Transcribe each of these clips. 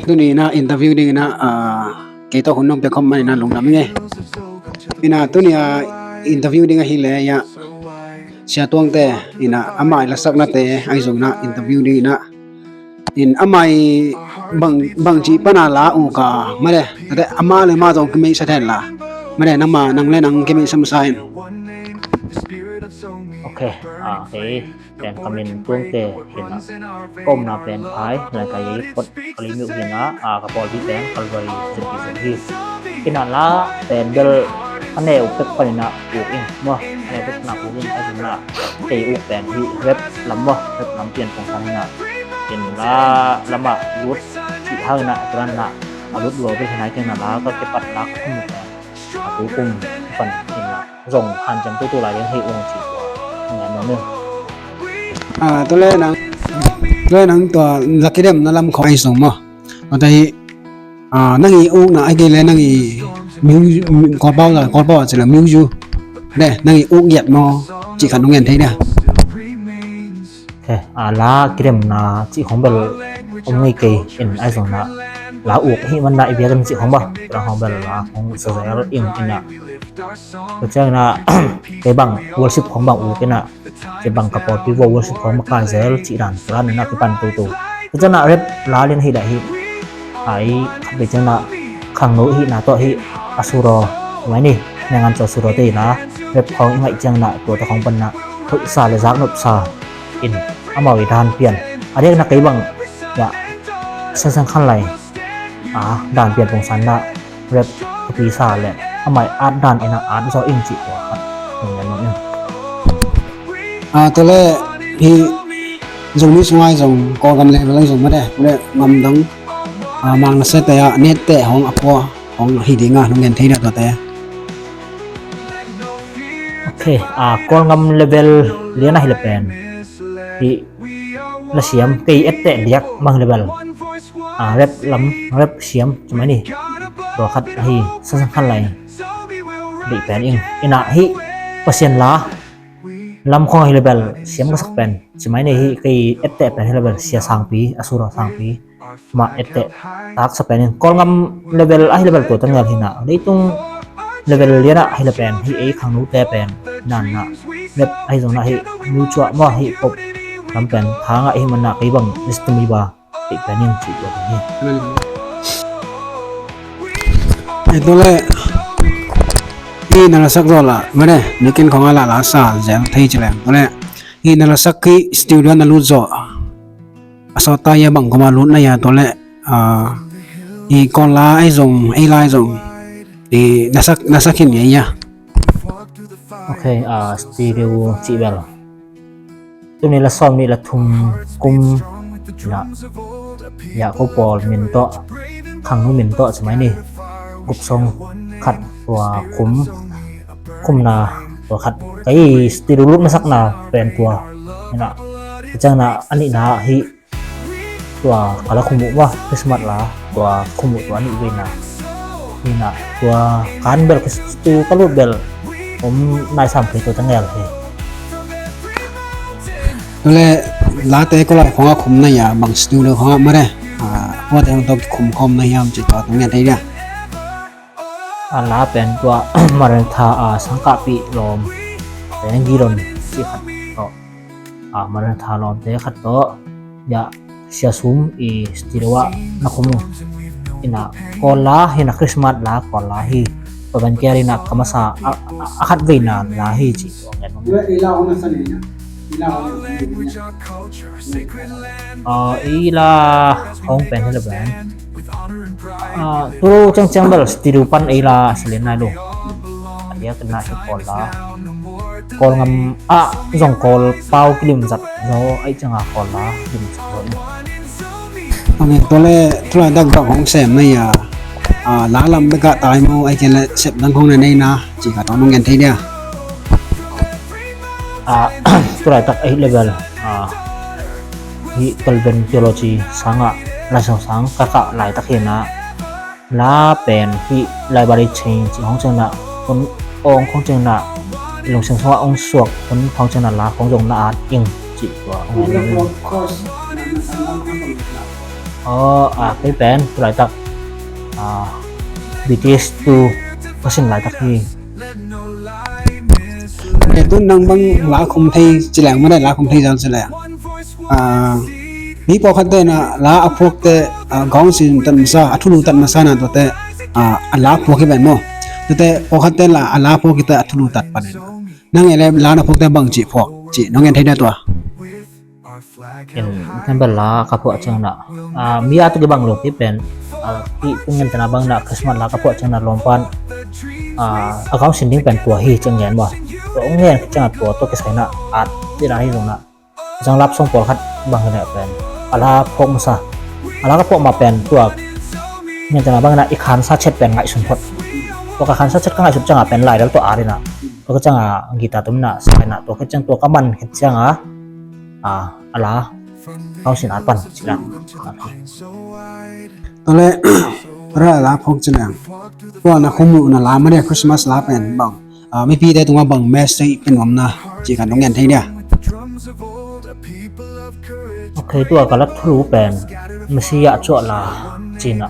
tu ni na interview ni na ke to hunong pe khom mai na long nam nge ina tu ni interview ding hi le ya sia tuang te ina amai la sak na te ai zong na interview ni na in amai bang chi pana la u ka mare ate ama le ma jong kemi sa then la mare nang ma nang le nang kemi sam sai Okay, cái đèn comment tuông tề hiện là công là đèn phái là cái quật cái miệng hiện là cái bò đi đèn cái vầy dần dần cái nào là đèn del anh này ục cái là ục in mua này cái nào ục in cái gì là cái ục đèn thì web lắm mua web lắm tiềnของทางน่ะเห็นละละมารุดที่ทางน่ะตอนน่ะรุดรัวไปที่ไหนกันน่ะแล้วก็เก็บปัดลักทั้งหมดcuối cùng phần thì là rồng hàn chấm tôi lại đến hệ ung chỉ ngày nó nữa tôi lên nắngตัวลักกี้เดมนั่นลำของไอ้สมอ่ะแต่นั่งอีอุ้งนะไอ้เกลนั่งอีมิวกอดเบาจะละมิวยูเนี่ยนั่งอีอุ้งเหยียดมอจีขันตรงเงินที่เนี่ยlá cái đêm là chị không bel ông ngay kỳ in ai sòng là lá uộc hiมันได้เบียกันสิของบ่เราของเบลละของเสียแล้วอิงน่ะก็จังน่ะcái bằng worship ของบังอูเป็นน่ะcái bằngกระปอดที่ worship ของมากายเสียจิด่านร้านน่ะคือปันตูก็จังน่ะเรบลาเรียนให้ได้ฮิไอ้ไปจังน่ะขังโนฮิน่ะตัวฮิอสุรไว้นี่ในงานจอสุรตีนะเรบของอีไงจังน่ะตัวตะของปันน่ะทุสาเลยซักนบซาอินเอามาวิธานเปลี่ยนอันนี้น่ะcái bằng dạ sang khăn nàyด่านเปลี่ยนตรงสันนะเรบปีศาจแหละทำไมอาร์ตด่านไอ้นะอาร์ตซออินจิวะอย่างนั้นเนาะตัวแรกที่ตรงนี้สมัยตรงกอกันเลยแล้วตรงมาได้เลยงำตรงมังเสตยเนตเตะของอัปวะของหิดิงะตรงเงินที่เนี่ยตัวแต่โอเคกอลงำเลเวลเลี้ยนให้เลเป็นที่ละเสียมตีเอตเตะเรียกมังเลเวลเรบล้ำเรบเสียมใช่ไหมนี่ตัวคัดที่สั้นขั้นไรดีแปลนเองอินะฮิเปอร์เซ็นต์ละล้ำของฮิเลเบลเสียมก็สักเป็นใช่ไหมนี่ฮิกีเอตเตะเป็นฮิเลเบลเสียสางปีอสุรสางปีมาเอตเตะตักสักเป็นเองก่อนงำเลเวลฮิเลเบลตัวตั้งเงินที่น่ะได้ตรงเลเวลเลี้ยนฮิเลเบลฮิเอขังนู้แต่เป็นนั่นน่ะเรบไอ้ตรงนั้นฮิมูจั่วมั่วฮิปบล้ำเป็นทางไอ้มันน่ะไอ้บังลิสต์มีบาติดแปลนิ่งจิตตัวนี้ไอ้ตัวแรกนี่นั่นละสักตัวละไม่ได้นึกกินของอะไรละสาเจ้าที่จะแหลมตัวแรกนี่นั่นละสักที่สตูดิโอนั่นรู้จ่อสตายบังก็มาลุ้นนะยาตัวแรกอีกอนลาไอ้ส่งไอ้ลายส่งอีน่าสักขินอย่างเงี้ยโอเคสตูดิโอจีเบลตัวนี้ละซ้อมนี่ละทุ่มกุมนะอยากเขาปอลมินโตขังมินโตใช่ไหมนี่กุบทรงขัดตัวคุมนาตัวขัดไอ้สตีรูลุมาสักนาเป็นตัวนี่นะจังนะอันนี้นะฮิตัวกะละคุมุว่าคริสต์มาสละตัวคุมุตัวนี้เวนะนี่นะตัวการเบลคริสตูกะลุเบลผมนายสามเคยตัวตั้งแนวเลยตัวแรกลาเต้ก็เลยของคุมในยาบางสตูดิโอของมาได้ว่าแต่ต้องคุมในยามจิตตรงนี้ได้เนี่ยลาเป็นตัวมารันทาสังกัดปีลมแต่ยังกีรอนที่ขัดโตมารันทาลมแต่ขัดโตยาเสียซุมอีสติรวะนักขมุอินะก่อนลาเห็นคริสต์มาสลาก่อนลาฮีตัวเป็นแกรินักกรรมศาสตร์ขัดเวนานลาฮีจิตัวเงี้ยอีลาของเป็นให้ระเบิดตัวจังเบลสติรูปันอีลาเสลียนนายดูเดี๋ยวกันนะที่ก่อนละก่อนงำส่งก่อนเป้ากลิ่มจัดแล้วไอ้จังก่อนละกลิ่มจัดเลยตอนนี้ตัวแรกทุเรศดังของแซมนี่ล้าลำไปกะตายมั้งไอ้เจลเสพดังของในนะจีกะต้องเงินที่เนี่ยตัวไหนตักไอ้เลเวลที่เป็นทีโอโลจีสังลายสังกะหลายตักเห็นนะลาเป็นที่ไลบรารีเชนจีของจังนะคนองของจังนะลงเชิงว่าองสวกคนของจังนะลาของจงละอาดอิงจีตัวองนั้น cái pen lại tập BTS tu có xin lại tập gì แต่ต้นนางบางหลาคมไทยจิแหลงไม่ได้หลาคมไทยจังสิแหละนี่พอคันเตนะหลาอพวกเตกองสินตันซาอทุลุตันมาซานะตัวเตหลาพวกที่แบบโมแต่พอคันเตละหลาพวกที่เตอทุลุตัดปานนั้นนั่งไอ้แล้วหลานะพวกเตบังจิพวกจิน้องเงินไทยได้ตัว in kan bala kapo chang na mi atu ke bang lo ki pen ki pungen tana bang na khasmat la kapo chang na lompan account sending pen tua hi chang yan ba to ong ngen chang tua to ke sai na at ti ra hi lo na jang lap song por khat bang na pen ala phok ma sa ala ka phok ma pen tua ngen tana bang na i khan sa chet pen ngai sun phot to ka khan sa chet ka ngai sun chang pen lai dal to ari na to ka chang gita tum na sai na to ka chang to ka man ke chang alaเขาสินอาปันสิละตอนแรกเราลาพกจิแหลงเพราะนะคงมื้อนะลาไม่ได้คริสต์มาสลาเป็นบังไม่พี่ได้ตรงว่าบังแมสซี่เป็นผมนะจิกันน้องเงินไทยเนี่ยโอเคตัวก็รับรู้เป็นมิสิยะจั่วลาจีนอ่ะ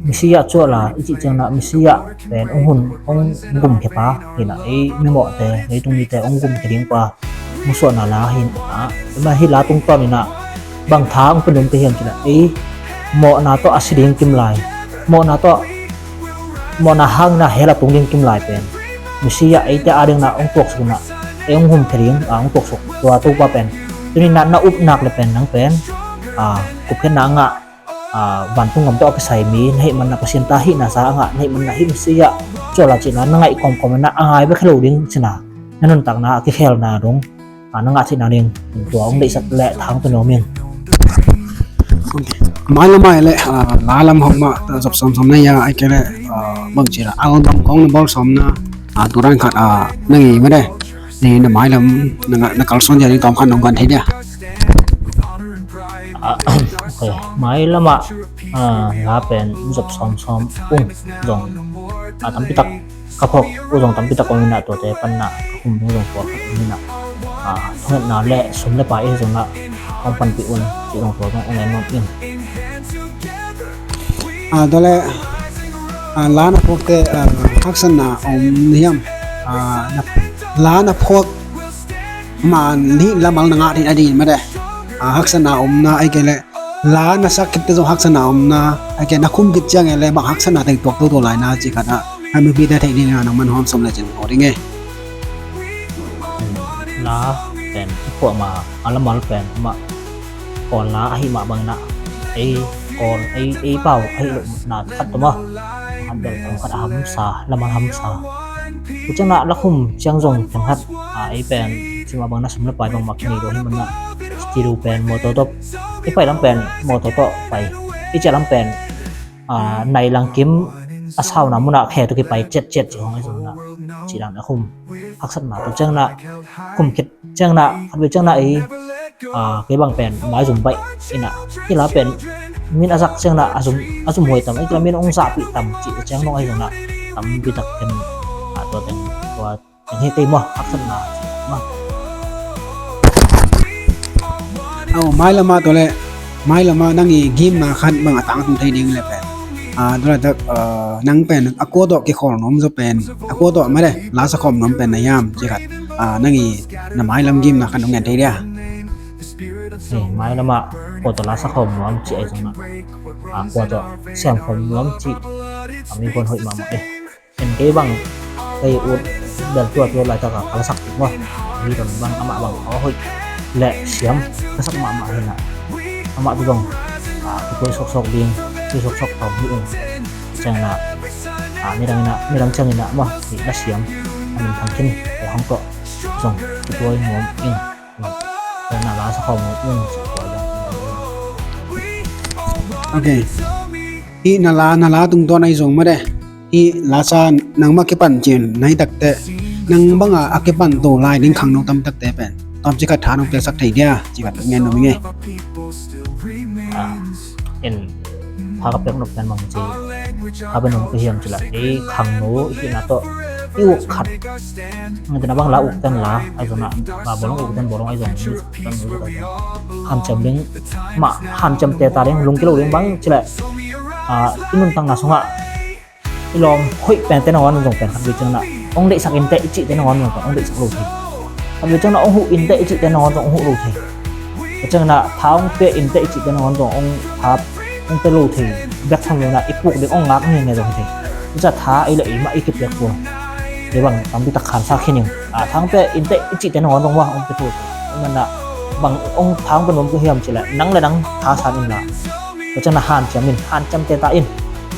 มิสิยะจั่วลาอีจิจังนะมิสิยะเป็นองหุ่นองกุมเขปาเห็นอ่ะไอ้ไม่เหมาะแต่ไอ้ตรงนี้แต่องกุมเขดิ้งปามุส่วนน่ะลาหินมาฮิลาตรงตอนนี่นะบางทางเป็นลมไปเห็นจินะไอ้เหมาะนะตัวอสิดิงกิมลายเหมาะนะตัวเหมาะนะหางนะเฮลาตรงดิงกิมลายเป็นมิสิยะไอ้แต่อาดิงนะองตกสุนะไอ้องหุ่นเขดิ้งองตกสุตัวตัวปาเป็นตัวนี้นะอุบนักเลยเป็นนังเป็นกุบเห็นนางอ่ะวันทุ่งผมต้องเอาไปใส่มีให้มันนะเปอร์เซ็นต์ตาหินะสาอ่ะให้มันนะหิมิสิยะจั่วลาจินะนั่งไอ้กอมนะอายไปแค่โลดิ้งสินะนั่นต่างนะที่แค่นาดงนั่งอาทิตย์นาเองตัวองได้สัตว์แหละทางตัวน้องเมียงไม่ละไม่เลยลาลำหงมาแต่สมในยาไอ้แกเลยบางทีละเอาดำของในบอลสมนะตัวนั้นขัดนั่งไม่ได้นี่นะไม่ลำนักการส่วนใหญ่ที่ตอมขันน้องกันทีเดียโอเคไม่ละมาลาเป็นจับซ้อมอุ้งจงทำพิทักษ์กระพกอุดงทำพิทักษ์องนะตัวเตปันนะคุมอุดงปวดนี่นะทอดนาแหละสมได้ไปจงละองปันปีอุ่นจีองตัวต้ององเงินนอนเองตอนแรกร้านพวกเตฮักษณะอมเนียมร้านพวกมันนี่ละมังงาที่อดีตไม่ได้ฮักษณะอมนะไอ้แกเลยร้านสักคิดจะฮักษณะอมนะไอ้แกนักคุ้มกิจยังไงเลยบางฮักษณะแต่งตัวหลายนาจีกันให้มือพี่ได้เทคนิคน้องมันหอมสมเลยจังโอ้ได้ไงล้าเป็นพวกมาอัลมาลเป็นมาก่อนล้าไอ้มาบางนะไอ้ก่อนไอ้เป่าไอ้หลุมนาคัดตัวมาอันเดิมคัดหำซาละมาหำซาผู้จังนะละคุมเชียงจงจังคัดไอ้เป็นที่มาบางนะสมรภูมิบางมักนี่โดยที่มันนะจีรูเป็นโมโตโต้ไอ้ไปลำเป็นโมโตโต้ไปไอ้เจ้าลำเป็นในลังกิมอาเช้านะมุนะแค่ตัวกี่ไปเจ็ดจีของไอ้สมนะจีรังนะคุมพักสัตว์มาตัวเจ้านะคุมคิดเจ้านะคันเป็นเจ้านะไอ้cái bằng pen máy dùng vậy inaที่ละเป็นมินอาซักเชียงนะอาซุมหวยตำไอ้กระมินองศาปีตำจีเชียงน้องไอ้จังนะตำปีตักเป็นตัวแต่งให้เต็มว่ะพักสัตว์มาเอาไม้ละมาตัวเลยไม้ละมานั่งอีกิมมาคันบางต่างตุ้งไทยดิ้งเลยเป็นตัวละนั่งเป็นอโกโตกี่คนน้องจะเป็นอโกโตไม่ได้ลาสคอมน้องเป็นในยามจีครับนั่งอีน้ำไม้ลำกิมนะคันน้องเงินไทยเดียนี่ไม้ละมาปวดตัวลาสคอมน้องจีไอ้จังนะปวดตัวเสียงผมน้องจีมีคนหอยมาเป็นcái bằng cây uốn đợtตัวlạiจากกระสักถูกป่ะมีตอนบางอามาบางเขาหอยแหละเสียมกระสักมาเห็นอ่ะอามาตัวตรงตัวสกๆเดียงตัวสกๆต่อที่อื่นจังนะไม่ดังจังนี่นะมั้งที่ดัชเสียมอันนี้ทำขึ้นแต่ห้องก็ส่งตัวหัวเองแต่หน้าร้านสักของมึงตัวยังโอเคอีนาลาตรงตัวในส่งไม่ได้อีลาซานนังมาเก็บปันจีนในตักเตะนังบังอาเก็บปันตัวลายดิ้งขังน้องตำตักเตะเป็นตอนจิกัดฐานน้องเปลี่ยนสักทีเดียวจิกัดเงินน้องไงเอ็นพากระเป๊กนกกันบางจีพาเป็นนกเฮียมจุละไอ้ขังโน้ที่น่าโตอิวขัดมันจะนับบังละอุกตันละไอ้ส่วนน่ะบาบอลงอุกตันบอลงไอ้ส่วนนี้ตันนู้นตันนี้ข ham cham ling ma ham cham te ta ling lung kilo ling bang chile inun tang na sunga ilom hoi pen te na wan jong pen kan bijang na ong de sak in te chi te na wan jong ong de sak lo thi kan bijang na ong hu in te chi te na wan jong ong hu lo thi bijang na thaung te in te chi te na wan jong ong thap ong te lo thi bek thang na ipuk de ong ngak ni ne jong thiจะท้าไอ้เลยมาอีกเปียกปัวเดี๋ยวบางตามที่ตะขานซาแค่นึงทั้งเปอินเตจิเตนอนตรงว่าองค์ไปถูกมันน่ะบางองค์ทั้งเป็นนมก็เฮียมจิแหละนังเลยนังท้าซานอินละก็จะน่ะหานจามินหานจำเตตาอิน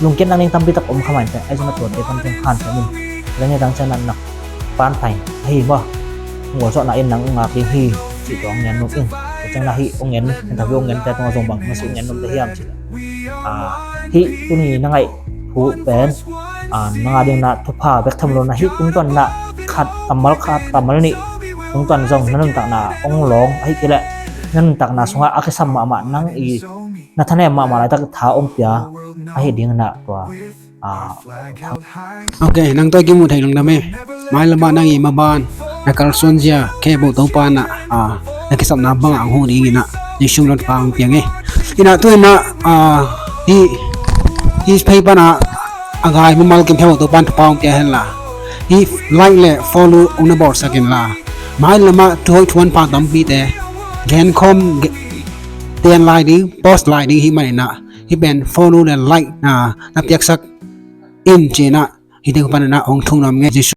ลุงเก็ตนังนี่ตามที่ตะอมขมันแต่ไอ้จะมาตรวจเดี๋ยวทำเป็นหานจามินแล้วเนี่ยดังจะนั้นนักปานไตเฮ้ยบ่หัวสอนน่ะอินนังงาเพียงฮีจิตองเงินนกอินก็จะน่ะฮีองเงินแต่ว่าองเงินแต่ตัวทรงบังมาสู่เงินนมตะเฮียมจิฮีตัวนี้นังไงผู้เป็นnangading na thupa bek thamlo na hi tungton na khat tamal ni tungton jong nanun tak na onglong ai kile nanun tak na sunga akisam ma nang I na thane ma la tak tha ong pya ai ding na to okay nang toy ki mu thai long na me mai lama nang I ma ban na kal sonjia ke bo to pa na na kisam na bang ang hu ni na ni shum lot pa ang piang e ina tu na hi pay pa na agai mamal kim thau to pan paung pya hen la hi like le follow on the board sakin la mai lama thoi thon pa tam pi te gen com ten like ding post like ding hi mai na hi ben follow le like na pyak sak in che na hi te pa na ong thung nam nge